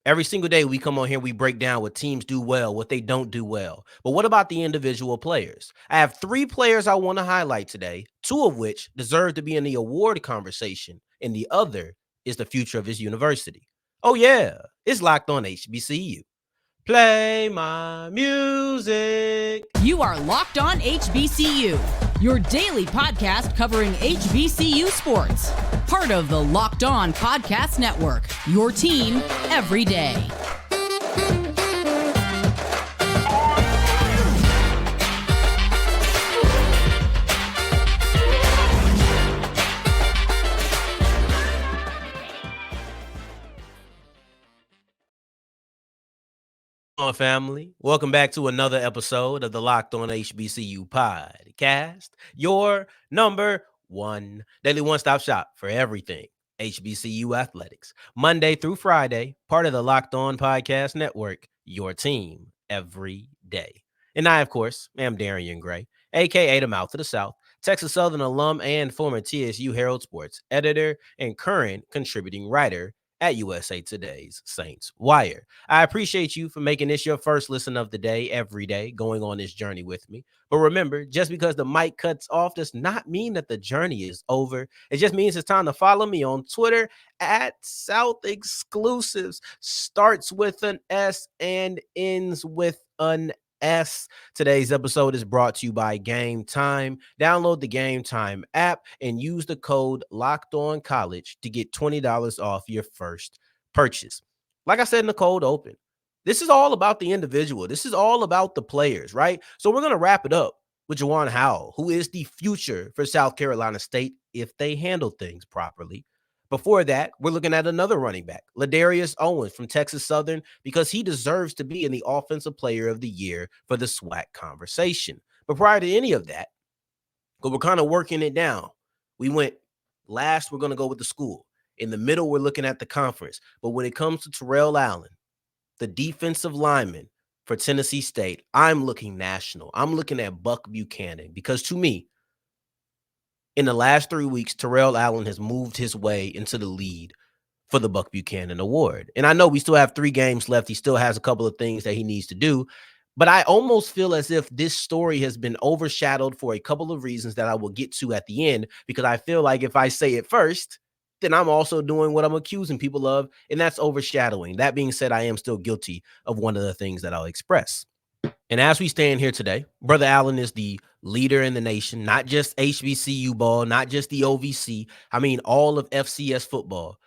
Every single day we come on here, we break down what teams do well, what they don't do well. But what about the individual players? I have 3 players I want to highlight today, 2 of which deserve to be in the award conversation, and the other is the future of his university. Oh, yeah, it's Locked On HBCU. Play my music. You are Locked On HBCU, your daily podcast covering HBCU sports. Part of the Locked On Podcast Network, your team every day. On family, welcome back to another episode of the Locked On HBCU podcast, your number one daily one-stop shop for everything HBCU athletics, Monday through Friday, part of the Locked On Podcast Network, your team every day. And I, of course, am Darian Gray, aka the Mouth of the South, Texas Southern alum and former TSU Herald Sports editor and current contributing writer at USA Today's Saints Wire. I appreciate you for making this your first listen of the day every day, going on this journey with me. But remember, just because the mic cuts off does not mean that the journey is over. It just means it's time to follow me on Twitter at South Exclusives. Starts with an S and ends with an S. Today's episode is brought to you by Gametime. Download the Gametime app and use the code LOCKEDONCollege to get $20 off your first purchase. Like I said in the cold open, this is all about the individual. This is all about the players, right? So we're going to wrap it up with Jawarn Howell, who is the future for South Carolina State if they handle things properly. Before that, we're looking at another running back, Ladarius Owens from Texas Southern, because he deserves to be in the Offensive Player of the Year for the SWAC conversation. But prior to any of that, because we're kind of working it down, we went last, we're going to go with the school. In the middle, we're looking at the conference. But when it comes to Terrell Allen, the defensive lineman for Tennessee State, I'm looking national. I'm looking at Buck Buchanan because to me, in the last 3 weeks, Terrell Allen has moved his way into the lead for the Buck Buchanan Award. And I know we still have 3 games left. He still has a couple of things that he needs to do. But I almost feel as if this story has been overshadowed for a couple of reasons that I will get to at the end, because I feel like if I say it first, then I'm also doing what I'm accusing people of, and that's overshadowing. That being said, I am still guilty of one of the things that I'll express. And as we stand here today, Brother Allen is the leader in the nation, not just HBCU ball, not just the OVC. I mean, all of FCS football.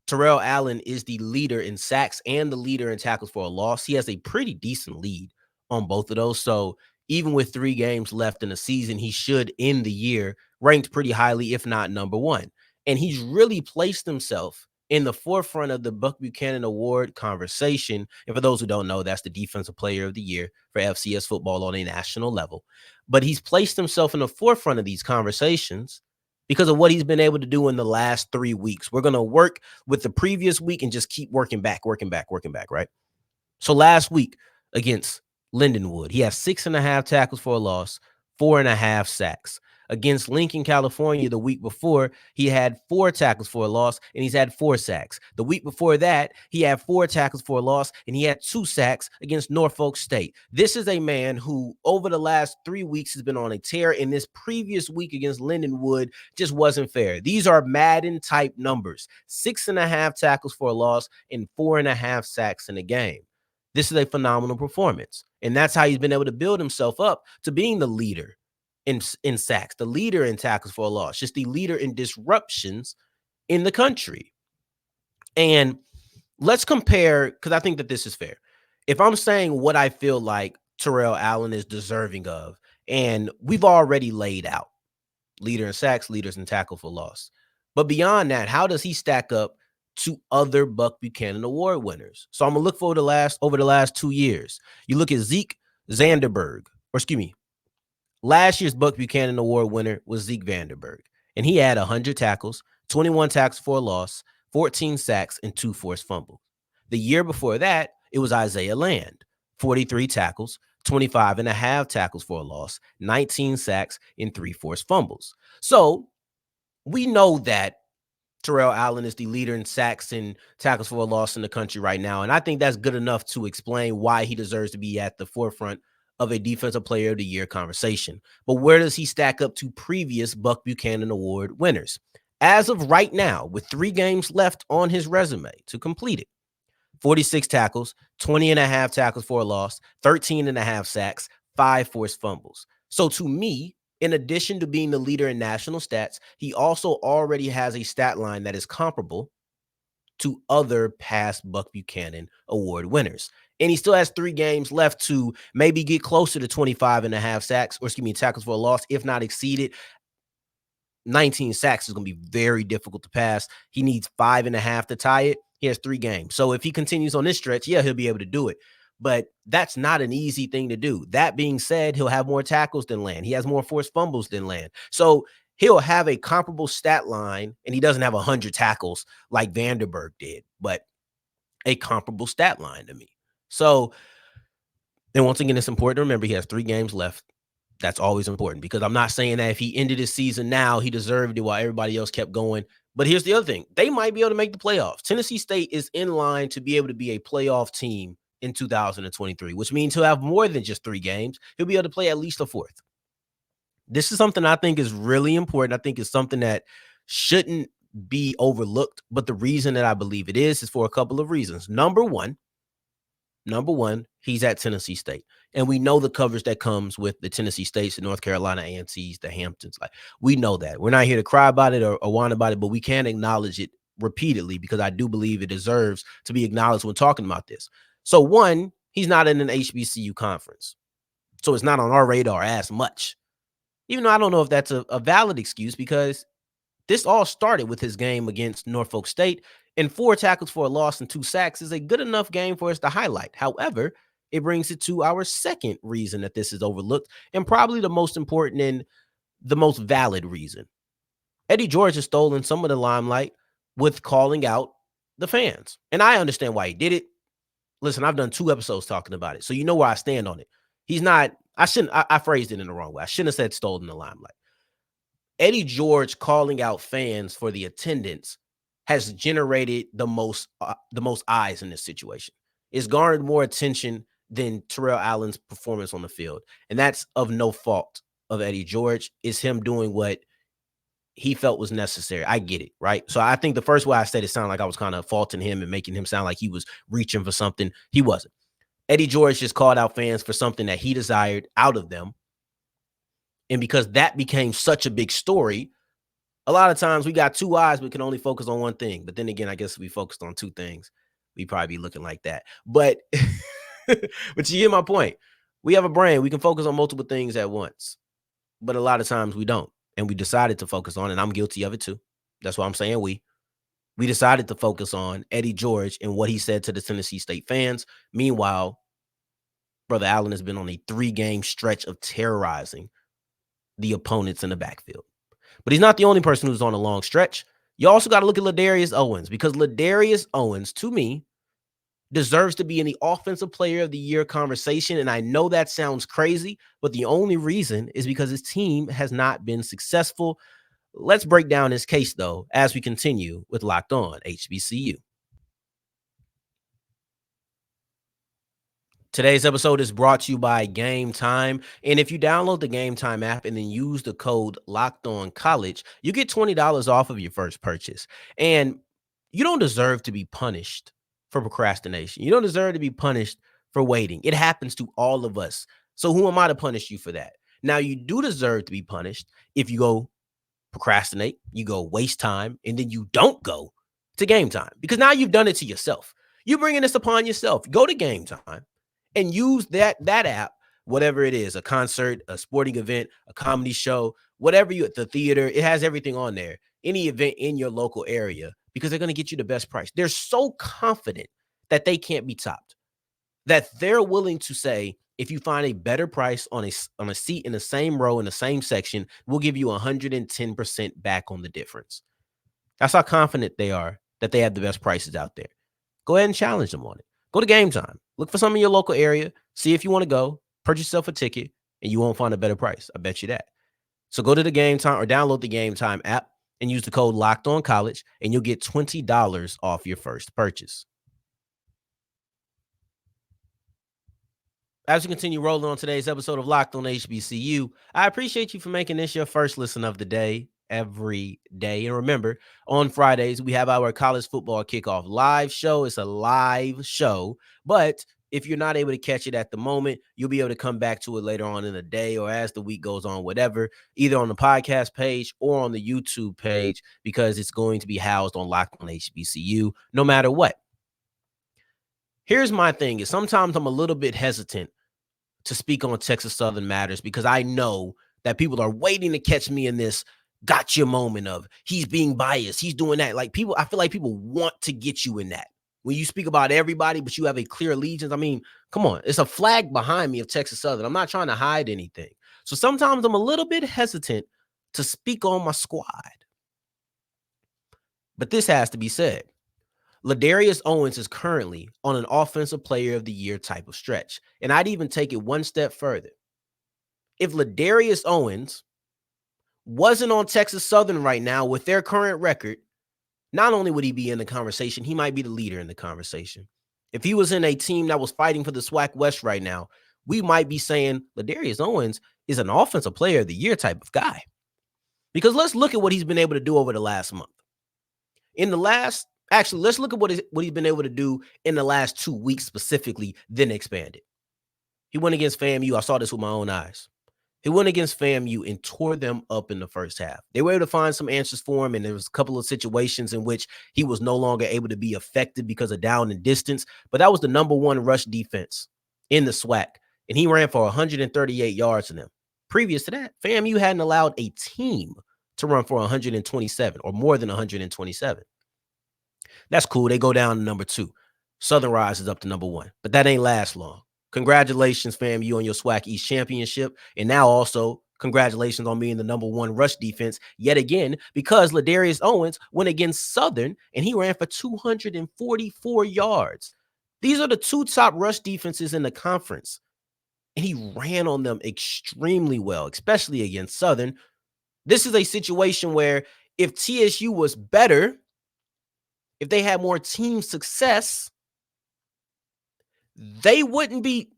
Terrell Allen is the leader in sacks and the leader in tackles for a loss. He has a pretty decent lead on both of those. So even with 3 games left in the season, he should end the year ranked pretty highly, if not number one. And he's really placed himself in the forefront of the Buck Buchanan Award conversation. And for those who don't know, that's the Defensive Player of the Year for FCS football on a national level. But he's placed himself in the forefront of these conversations because of what he's been able to do in the last 3 weeks. We're going to work with the previous week and just keep working back, right? So last week against Lindenwood, he has 6.5 tackles for a loss, 4.5 sacks. Against Lincoln, California, the week before, he had 4 tackles for a loss, and he's had 4 sacks. The week before that, he had 4 tackles for a loss, and he had 2 sacks against Norfolk State. This is a man who, over the last 3 weeks, has been on a tear, and this previous week against Lindenwood just wasn't fair. These are Madden-type numbers. 6.5 tackles for a loss and 4.5 sacks in a game. This is a phenomenal performance, and that's how he's been able to build himself up to being the leader in sacks, the leader in tackles for a loss, just the leader in disruptions in the country. And let's compare, because I think that this is fair. If I'm saying what I feel like Terrell Allen is deserving of, and we've already laid out leader in sacks, leaders in tackle for loss. But beyond that, how does he stack up to other Buck Buchanan Award winners? So I'm going to look for over the last 2 years. You look at Zeke Vandenberg, last year's Buck Buchanan Award winner was Zeke Vandenberg, and he had 100 tackles, 21 tackles for a loss, 14 sacks, and 2 forced fumbles. The year before that, it was Isaiah Land, 43 tackles, 25.5 tackles for a loss, 19 sacks, and 3 forced fumbles. So we know that Terrell Allen is the leader in sacks and tackles for a loss in the country right now. And I think that's good enough to explain why he deserves to be at the forefront of a Defensive Player of the Year conversation. But where does he stack up to previous Buck Buchanan Award winners? As of right now, with 3 games left on his resume to complete it, 46 tackles, 20 and a half tackles for a loss, 13 and a half sacks, 5 forced fumbles. So to me, in addition to being the leader in national stats, he also already has a stat line that is comparable to other past Buck Buchanan Award winners. And he still has 3 games left to maybe get closer to 25 and a half sacks, or excuse me, tackles for a loss, if not exceed it. 19 sacks is going to be very difficult to pass. He needs 5.5 to tie it. He has 3 games. So if he continues on this stretch, yeah, he'll be able to do it. But that's not an easy thing to do. That being said, he'll have more tackles than Land. He has more forced fumbles than Land. So he'll have a comparable stat line, and he doesn't have 100 tackles like Vanderberg did, but a comparable stat line to me. So, and once again, it's important to remember he has 3 games left. That's always important, because I'm not saying that if he ended his season now, he deserved it while everybody else kept going. But here's the other thing. They might be able to make the playoffs. Tennessee State is in line to be able to be a playoff team in 2023, which means he'll have more than just 3 games. He'll be able to play at least a 4th. This is something I think is really important. I think it's something that shouldn't be overlooked. But the reason that I believe it is for a couple of reasons. Number one, he's at Tennessee State. And we know the coverage that comes with the Tennessee States, the North Carolina A&Ts, the Hamptons. Like, we know that. We're not here to cry about it or whine about it, but we can acknowledge it repeatedly, because I do believe it deserves to be acknowledged when talking about this. So, one, he's not in an HBCU conference. So it's not on our radar as much. Even though I don't know if that's a valid excuse, because this all started with his game against Norfolk State, and 4 tackles for a loss and 2 sacks is a good enough game for us to highlight. However, it brings it to our second reason that this is overlooked, and probably the most important and the most valid reason. Eddie George has stolen some of the limelight with calling out the fans. And I understand why he did it. Listen, I've done 2 episodes talking about it, so you know where I stand on it. He's not, I phrased it in the wrong way. I shouldn't have said stolen the limelight. Eddie George calling out fans for the attendance has generated the most eyes in this situation. It's garnered more attention than Terrell Allen's performance on the field. And that's of no fault of Eddie George. It's him doing what he felt was necessary. I get it, right? So I think the first way I said it sounded like I was kind of faulting him and making him sound like he was reaching for something. He wasn't. Eddie George just called out fans for something that he desired out of them. And because that became such a big story, a lot of times we got 2 eyes, we can only focus on one thing. But then again, I guess if we focused on 2 things, we'd probably be looking like that. But, but you get my point. We have a brain. We can focus on multiple things at once. But a lot of times we don't. And we decided to focus on, and I'm guilty of it too. That's why I'm saying we decided to focus on Eddie George and what he said to the Tennessee State fans. Meanwhile, Brother Allen has been on a 3-game stretch of terrorizing the opponents in the backfield. But he's not the only person who's on a long stretch. You also got to look at Ladarius Owens, because Ladarius Owens, to me, deserves to be in the Offensive Player of the Year conversation. And I know that sounds crazy, but the only reason is because his team has not been successful. Let's break down his case, though, as we continue with Locked On HBCU. Today's episode is brought to you by Gametime. And if you download the Gametime app and then use the code LOCKEDONCollege, you get $20 off of your first purchase. And you don't deserve to be punished for procrastination. You don't deserve to be punished for waiting. It happens to all of us. So who am I to punish you for that? Now, you do deserve to be punished if you go procrastinate, you go waste time, and then you don't go to Gametime, because now you've done it to yourself. You're bringing this upon yourself. Go to Gametime and use that app, whatever it is, a concert, a sporting event, a comedy show, whatever you at the theater, it has everything on there. Any event in your local area, because they're going to get you the best price. They're so confident that they can't be topped, that they're willing to say, if you find a better price on a seat in the same row in the same section, we'll give you 110% back on the difference. That's how confident they are that they have the best prices out there. Go ahead and challenge them on it. Go to Gametime. Look for some in your local area. See if you want to go. Purchase yourself a ticket, and you won't find a better price. I bet you that. So go to the Gametime or download the Gametime app. and use the code LOCKEDONCollege, and you'll get $20 off your first purchase. As we continue rolling on today's episode of Locked on HBCU, I appreciate you for making this your first listen of the day every day. And remember, on Fridays, we have our college football kickoff live show. It's a live show, but if you're not able to catch it at the moment, you'll be able to come back to it later on in the day or as the week goes on, whatever, either on the podcast page or on the YouTube page, because it's going to be housed on Locked on HBCU no matter what. Here's my thing is sometimes I'm a little bit hesitant to speak on Texas Southern matters because I know that people are waiting to catch me in this gotcha moment of he's being biased. He's doing that. Like people, I feel like people want to get you in that. When you speak about everybody, but you have a clear allegiance. I mean, come on. It's a flag behind me of Texas Southern. I'm not trying to hide anything. So sometimes I'm a little bit hesitant to speak on my squad. But this has to be said. Ladarius Owens is currently on an offensive player of the year type of stretch. And I'd even take it one step further. If Ladarius Owens wasn't on Texas Southern right now with their current record, not only would he be in the conversation, he might be the leader in the conversation. If he was in a team that was fighting for the SWAC West right now, we might be saying Ladarius Owens is an offensive player of the year type of guy. Because let's look at what he's been able to do over the last month. Actually, let's look at what he's been able to do in the last 2 weeks specifically, then expand it. He went against FAMU. I saw this with my own eyes. He went against FAMU and tore them up in the first half. They were able to find some answers for him, and there was a couple of situations in which he was no longer able to be effective because of down and distance, but that was the number one rush defense in the SWAC, and he ran for 138 yards in them. Previous to that, FAMU hadn't allowed a team to run for 127 or more than 127. That's cool. They go down to number 2. Southern rises up to number 1, but that ain't last long. Congratulations, FAMU, on your SWAC East championship. And now also congratulations on being the number 1 rush defense yet again, because Ladarius Owens went against Southern and he ran for 244 yards. These are the 2 top rush defenses in the conference. And he ran on them extremely well, especially against Southern. This is a situation where if TSU was better, if they had more team success, they wouldn't be.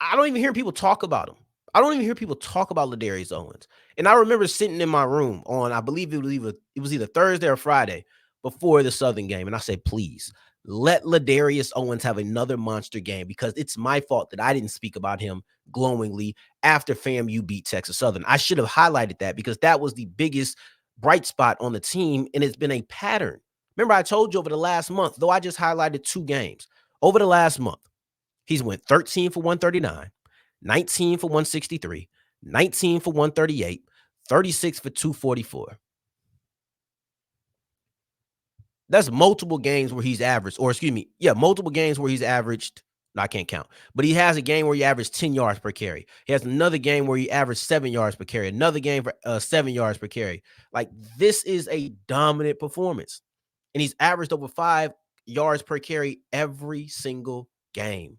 I don't even hear people talk about him. I don't even hear people talk about Ladarius Owens. And I remember sitting in my room on, I believe it was either Thursday or Friday before the Southern game. And I said, please let Ladarius Owens have another monster game, because it's my fault that I didn't speak about him glowingly after FAMU beat Texas Southern. I should have highlighted that, because that was the biggest bright spot on the team. And it's been a pattern. Remember, I told you over the last month, though I just highlighted 2 games, over the last month, he's went 13 for 139, 19 for 163, 19 for 138, 36 for 244. That's multiple games where he's averaged, multiple games where he's averaged. No, I can't count. But he has a game where he averaged 10 yards per carry. He has another game where he averaged 7 yards per carry, another game for 7 yards per carry. Like, this is a dominant performance. And he's averaged over 5 yards per carry every single game.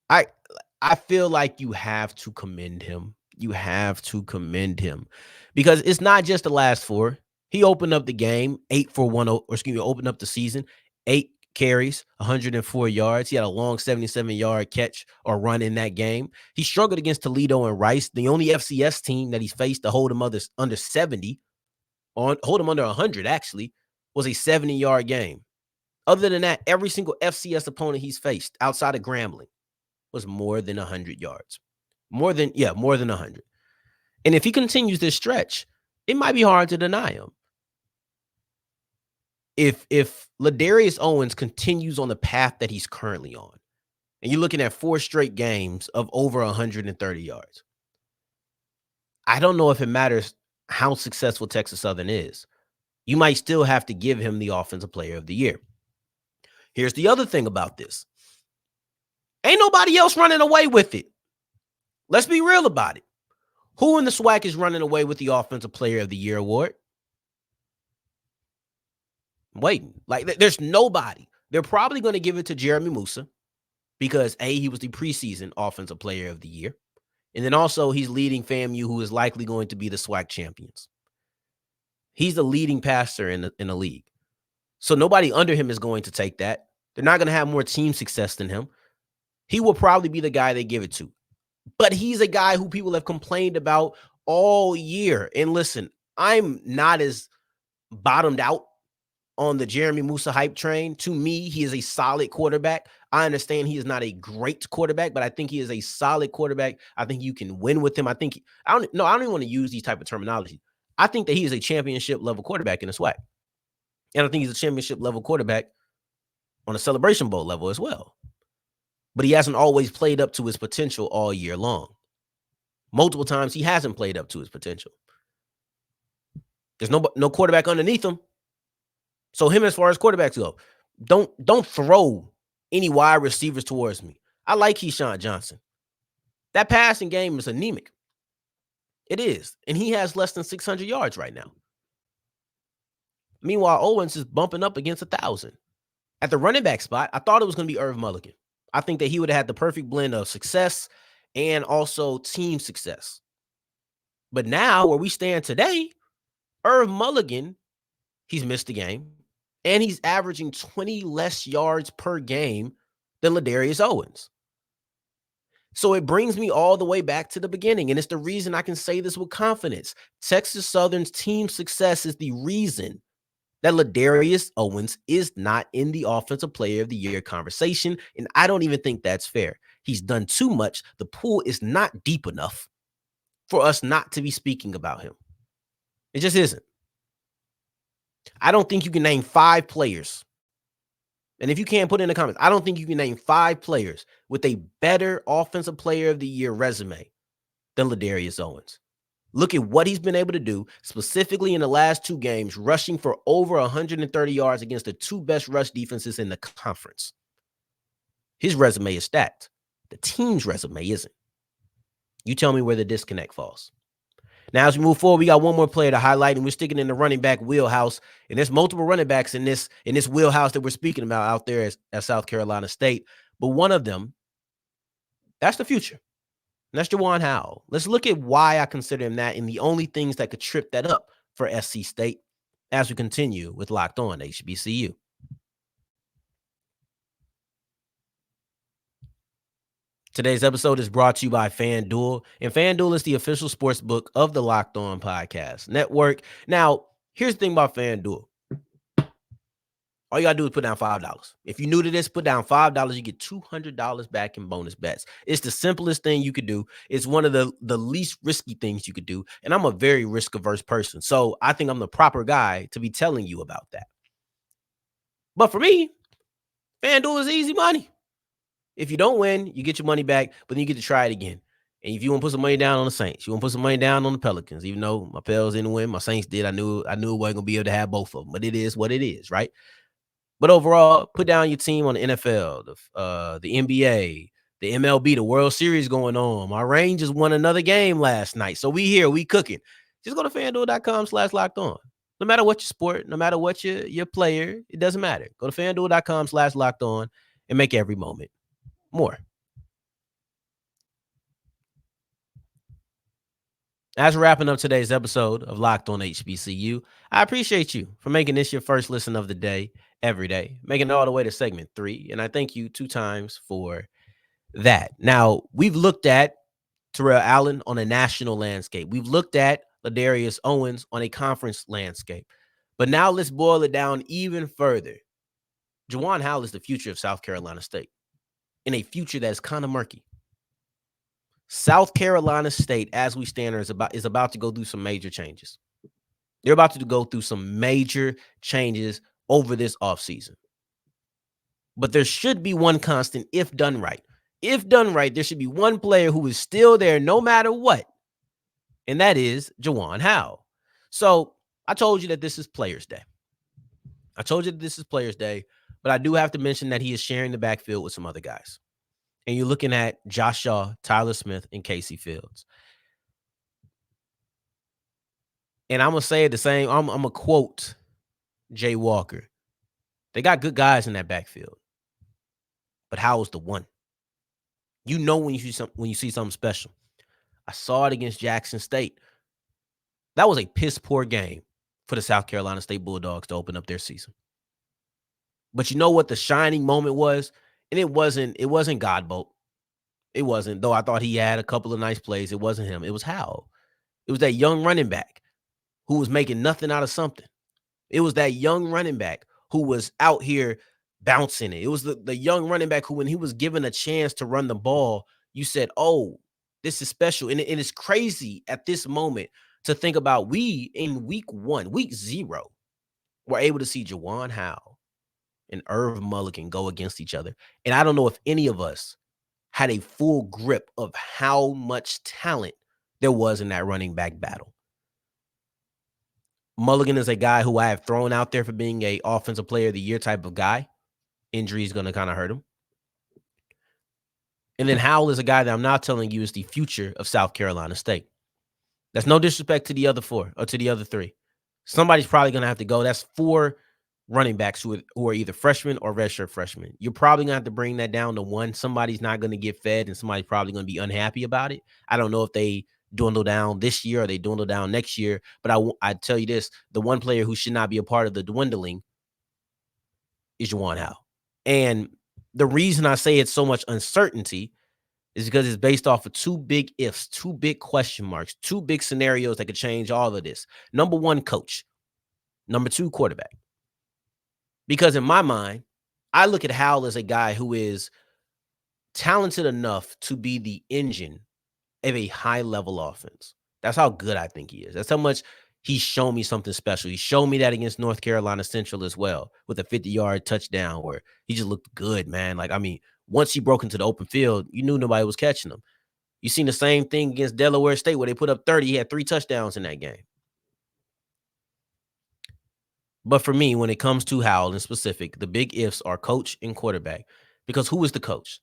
I feel like you have to commend him. You have to commend him, because it's not just the last 4. He opened up the game 8 for 1, opened up the season 8 carries, 104 yards. He had a long 77-yard catch or run in that game. He struggled against Toledo and Rice, the only FCS team that he's faced to hold him under 70. Hold him under 100, actually, was a 70-yard game. Other than that, every single FCS opponent he's faced outside of Grambling was more than 100 yards. More than 100. And if he continues this stretch, it might be hard to deny him. If Ladarius Owens continues on the path that he's currently on, and you're looking at 4 straight games of over 130 yards, I don't know if it matters how successful Texas Southern is. You might still have to give him the offensive player of the year. Here's the other thing about this. Ain't nobody else running away with it. Let's be real about it. Who in the SWAC is running away with the offensive player of the year award? I'm waiting. Like, there's nobody. They're probably going to give it to Jeremy Musa because, A, he was the preseason offensive player of the year. And then also he's leading FAMU, who is likely going to be the SWAC champions. He's the leading passer in the league. So nobody under him is going to take that. They're not going to have more team success than him. He will probably be the guy they give it to. But he's a guy who people have complained about all year. And listen, I'm not as bottomed out on the Jeremy Musa hype train. To me, he is a solid quarterback. I understand he is not a great quarterback, but I think he is a solid quarterback. I think you can win with him. I don't even want to use these type of terminology. I think that he is a championship level quarterback in the SWAC. And I think he's a championship level quarterback on a Celebration Bowl level as well. But he hasn't always played up to his potential all year long. Multiple times he hasn't played up to his potential. There's no quarterback underneath him. So him, as far as quarterbacks go, don't throw any wide receivers towards me. I like Keyshawn Johnson. That passing game is anemic. It is. And he has less than 600 yards right now. Meanwhile, Owens is bumping up against 1,000. At the running back spot, I thought it was going to be Irv Mulligan. I think that he would have had the perfect blend of success and also team success. But now, where we stand today, Irv Mulligan, he's missed a game, and he's averaging 20 less yards per game than Ladarius Owens. So it brings me all the way back to the beginning, and it's the reason I can say this with confidence. Texas Southern's team success is the reason that Ladarius Owens is not in the Offensive Player of the Year conversation, and I don't even think that's fair. He's done too much. The pool is not deep enough for us not to be speaking about him. It just isn't. I don't think you can name 5 players, and if you can't put it in the comments, I don't think you can name 5 players with a better Offensive Player of the Year resume than Ladarius Owens. Look at what he's been able to do, specifically in the last 2 games, rushing for over 130 yards against the 2 best rush defenses in the conference. His resume is stacked. The team's resume isn't. You tell me where the disconnect falls. Now, as we move forward, we got one more player to highlight, and we're sticking in the running back wheelhouse. And there's multiple running backs in this wheelhouse that we're speaking about out there at South Carolina State. But one of them, that's the future. And that's Jawarn Howell. Let's look at why I consider him that and the only things that could trip that up for SC State as we continue with Locked On HBCU. Today's episode is brought to you by FanDuel, and FanDuel is the official sports book of the Locked On Podcast Network. Now, here's the thing about FanDuel. All you got to do is put down $5. If you're new to this, put down $5. You get $200 back in bonus bets. It's the simplest thing you could do. It's one of the least risky things you could do, and I'm a very risk-averse person, so I think I'm the proper guy to be telling you about that. But for me, FanDuel is easy money. If you don't win, you get your money back, but then you get to try it again. And if you want to put some money down on the Saints, you want to put some money down on the Pelicans, even though my Pels didn't win, my Saints did. I knew it wasn't going to be able to have both of them, but it is what it is, right? But overall, put down your team on the NFL, the NBA, the MLB, the World Series going on. My Rangers won another game last night, so we here, we cooking. Just go to FanDuel.com/lockedon. No matter what your sport, no matter what your player, it doesn't matter. Go to FanDuel.com/lockedon and make every moment more. As we're wrapping up today's episode of Locked On HBCU, I appreciate you for making this your first listen of the day, every day, making it all the way to segment 3. And I thank you 2 times for that. Now, we've looked at Terrell Allen on a national landscape. We've looked at Ladarius Owens on a conference landscape. But now let's boil it down even further. Jawarn Howell is the future of South Carolina State, in a future that is kind of murky. South Carolina State, as we stand, is about to go through some major changes. They're about to go through some major changes over this offseason. But there should be one constant if done right. If done right, there should be one player who is still there no matter what, and that is Jawarn Howell. So I told you that this is Players Day. But I do have to mention that he is sharing the backfield with some other guys. And you're looking at Josh Shaw, Tyler Smith, and Casey Fields. And I'm going to say the same. I'm going to quote Jay Walker. They got good guys in that backfield. But Howell's the one. You know when you see something special. I saw it against Jackson State. That was a piss poor game for the South Carolina State Bulldogs to open up their season. But you know what the shining moment was? And it wasn't Godbolt. It wasn't, though I thought he had a couple of nice plays. It wasn't him. It was Howell. It was that young running back who was making nothing out of something. It was that young running back who was out here bouncing it. It was the young running back who, when he was given a chance to run the ball, you said, oh, this is special. And it's crazy at this moment to think about we in week 0, were able to see Jawarn Howell and Irv Mulligan go against each other. And I don't know if any of us had a full grip of how much talent there was in that running back battle. Mulligan is a guy who I have thrown out there for being a offensive player of the year type of guy. Injury is going to kind of hurt him. And then Howell is a guy that I'm now telling you is the future of South Carolina State. That's no disrespect to the other 4 or to the other 3. Somebody's probably going to have to go. That's 4 running backs who are either freshmen or redshirt freshmen. You're probably going to have to bring that down to 1. Somebody's not going to get fed, and somebody's probably going to be unhappy about it. I don't know if they dwindle down this year or they dwindle down next year, but I tell you this, the one player who should not be a part of the dwindling is Jawan Howell. And the reason I say it's so much uncertainty is because it's based off of 2 big ifs, 2 big question marks, 2 big scenarios that could change all of this. Number 1, coach. Number 2, quarterback. Because in my mind, I look at Howell as a guy who is talented enough to be the engine of a high-level offense. That's how good I think he is. That's how much he's shown me something special. He showed me that against North Carolina Central as well with a 50-yard touchdown where he just looked good, man. Like, I mean, once he broke into the open field, you knew nobody was catching him. You seen the same thing against Delaware State where they put up 30. He had 3 touchdowns in that game. But for me, when it comes to Howell in specific, the big ifs are coach and quarterback. Because who is the coach?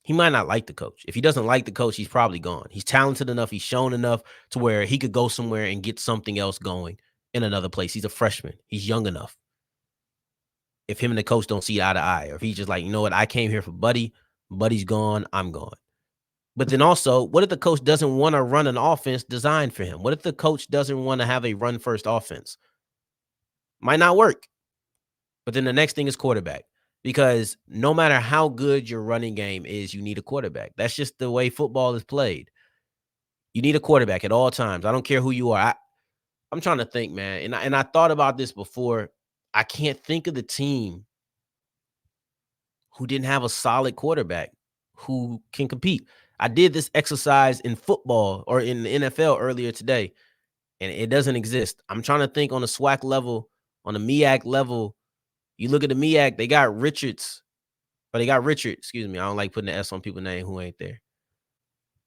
He might not like the coach. If he doesn't like the coach, he's probably gone. He's talented enough. He's shown enough to where he could go somewhere and get something else going in another place. He's a freshman. He's young enough. If him and the coach don't see eye to eye, or if he's just like, you know what, I came here for Buddy. Buddy's gone. I'm gone. But then also, what if the coach doesn't want to run an offense designed for him? What if the coach doesn't want to have a run-first offense? Might not work. But then the next thing is quarterback. Because no matter how good your running game is, you need a quarterback. That's just the way football is played. You need a quarterback at all times. I don't care who you are. I'm trying to think, man. And I thought about this before. I can't think of the team who didn't have a solid quarterback who can compete. I did this exercise in football or in the NFL earlier today, and it doesn't exist. I'm trying to think on the SWAC level, on the MEAC level. You look at the MEAC, they got Richard. Excuse me. I don't like putting the S on people's name who ain't there.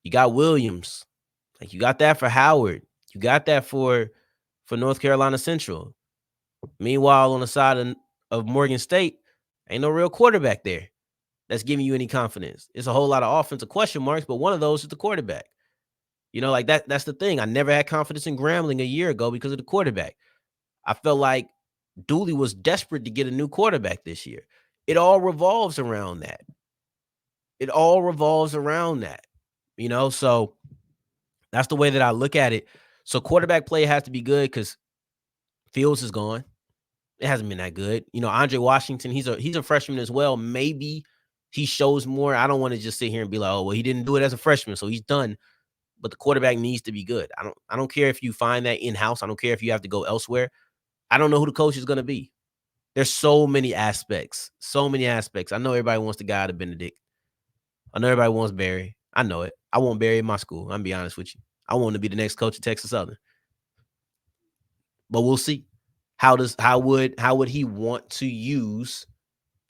You got Williams. Like, you got that for Howard. You got that for North Carolina Central. Meanwhile, on the side of Morgan State, ain't no real quarterback there that's giving you any confidence. It's a whole lot of offensive question marks, but one of those is the quarterback. You know, like that's the thing. I never had confidence in Grambling a year ago because of the quarterback. I felt like Dooley was desperate to get a new quarterback this year. It all revolves around that. You know, so that's the way that I look at it. So quarterback play has to be good because Fields is gone. It hasn't been that good. You know, Andre Washington, he's a freshman as well. Maybe he shows more. I don't want to just sit here and be like, oh, well, he didn't do it as a freshman, so he's done. But the quarterback needs to be good. I don't care if you find that in-house. I don't care if you have to go elsewhere. I don't know who the coach is going to be. There's so many aspects. I know everybody wants the guy to Benedict. I know everybody wants Barry. I know it. I want Barry in my school. I'm going to be honest with you. I want to be the next coach of Texas Southern. But we'll see. How would he want to use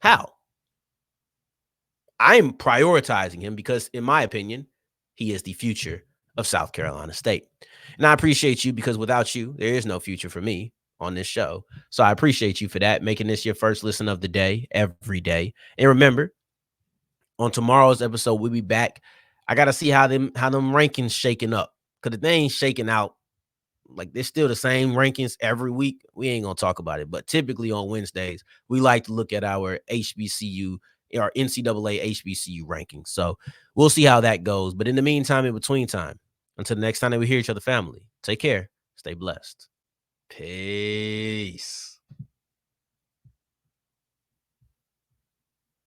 Howell? I'm prioritizing him because, in my opinion, he is the future of South Carolina State. And I appreciate you because without you, there is no future for me on this show. So I appreciate you for that, making this your first listen of the day, every day. And remember, on tomorrow's episode, we'll be back. I got to see how them rankings shaking up. Because if they ain't shaking out, like they're still the same rankings every week, we ain't going to talk about it. But typically on Wednesdays, we like to look at our HBCU, our NCAA HBCU rankings. So we'll see how that goes. But in the meantime, in between time, Until the next time that we hear each other, family, take care. Stay blessed. Peace.